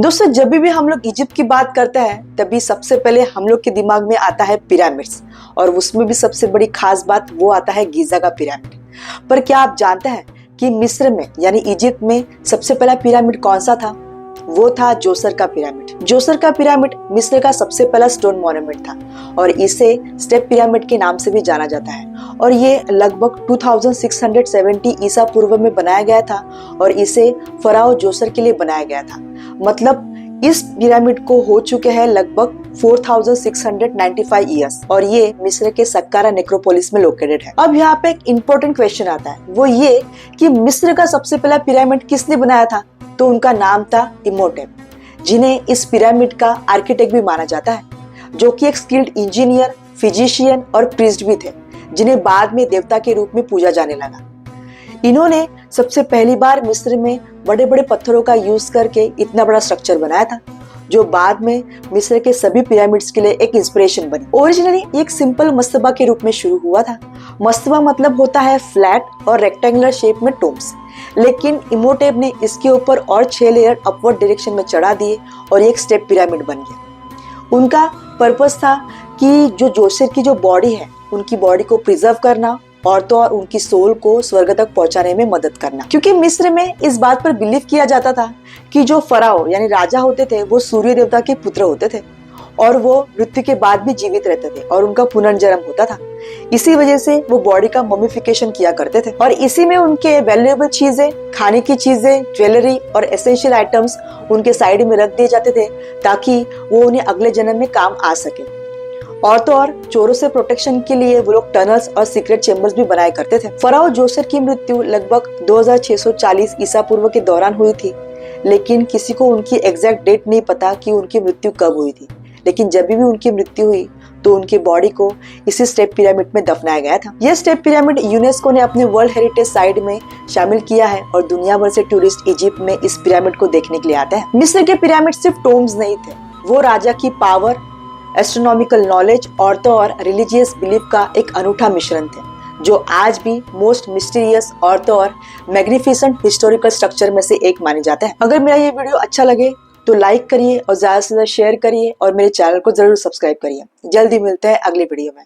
दोस्तों, जब भी हम लोग इजिप्ट की बात करते हैं तभी सबसे पहले हम लोग के दिमाग में आता है पिरामिड्स। और उसमें भी सबसे बड़ी खास बात वो आता है गीजा का पिरामिड। पर क्या आप जानते हैं कि मिस्र में यानी इजिप्ट में सबसे पहला पिरामिड कौन सा था? वो था जोसर का पिरामिड। जोसर का पिरामिड मिस्र का सबसे पहला स्टोन मॉन्यूमेंट था और इसे स्टेप पिरामिड के नाम से भी जाना जाता है। और ये लगभग 2670 ईसा पूर्व में बनाया गया था और इसे फराओ जोसर के लिए बनाया गया था। मतलब इस पिरामिड को हो चुके हैं लगभग 4695 ईयर्स और ये मिस्र के सक्कारा नेक्रोपोलिस में लोकेटेड है। अब यहाँ पे एक इम्पोर्टेंट क्वेश्चन आता है, वो ये कि मिस्र का सबसे पहला पिरामिड किसने बनाया था? तो उनका नाम था इमोटेप, जिन्हें इस पिरामिड का आर्किटेक्ट भी माना जाता है, जो कि एक स्किल्ड इंजीनियर, फिजिशियन और प्रीस्ट भी थे, जिन्हें बाद में देवता के रूप में पूजा जाने लगा। इन्होंने सबसे पहली बार मिस्र में बड़े बड़े पत्थरों का यूज करके इतना बड़ा स्ट्रक्चर बनाया था, जो बाद में मिस्र के सभी पिरामिड्स के लिए एक इंस्पिरेशन बनी। ओरिजिनली एक सिंपल मस्तबा के रूप में शुरू हुआ था। मस्तबा मतलब होता है फ्लैट और रेक्टेंगुलर शेप में टोम्स, लेकिन इमोटेप ने इसके ऊपर और 6 लेयर अपवर्ड डायरेक्शन में चढ़ा दिए और एक स्टेप पिरामिड बन गया। उनका पर्पस था कि जो जोसेर की जो बॉडी है उनकी बॉडी को प्रिजर्व करना और तो और उनकी सोल को स्वर्ग तक पहुंचाने में मदद करना, क्योंकि मिस्र में इस बात पर बिलीव किया जाता था कि जो फराओ यानी राजा होते थे वो सूर्य देवता के पुत्र होते थे और वो मृत्यु के बाद भी जीवित रहते थे और उनका पुनर्जन्म होता था। इसी वजह से वो बॉडी का ममिफिकेशन किया करते थे और इसी में उनके वैल्यूएबल चीजें, खाने की चीजें, ज्वेलरी और एसेंशियल आइटम्स उनके साइड में रख दिए जाते थे ताकि वो उन्हें अगले जन्म में काम आ सके। और तो और चोरों से प्रोटेक्शन के लिए वो लोग टनल्स और सीक्रेट चेम्बर्स भी बनाया करते थे। फराओ जोसेर की मृत्यु लगभग 2640 ईसा पूर्व के दौरान हुई थी, लेकिन किसी को उनकी एग्जैक्ट डेट नहीं पता कि उनकी मृत्यु कब हुई थी। लेकिन जब भी उनकी मृत्यु हुई तो उनकी बॉडी को इसी स्टेप पिरामिड में दफनाया गया था। यह स्टेप पिरामिड यूनेस्को ने अपने वर्ल्ड हेरिटेज साइट में शामिल किया है और दुनिया भर से टूरिस्ट इजिप्ट में इस पिरामिड को देखने के लिए आते हैं। मिस्र के पिरामिड सिर्फ टोम्स नहीं थे, वो राजा की पावर, एस्ट्रोनॉमिकल नॉलेज और तो और रिलीजियस बिलीफ का एक अनूठा मिश्रण थे, जो आज भी मोस्ट मिस्टीरियस और तो और मैग्निफिसेंट हिस्टोरिकल स्ट्रक्चर में से एक माने जाते हैं। अगर मेरा ये वीडियो अच्छा लगे तो लाइक करिए और ज्यादा से ज्यादा शेयर करिए और मेरे चैनल को जरूर सब्सक्राइब करिए। जल्दी मिलते हैं अगले वीडियो में।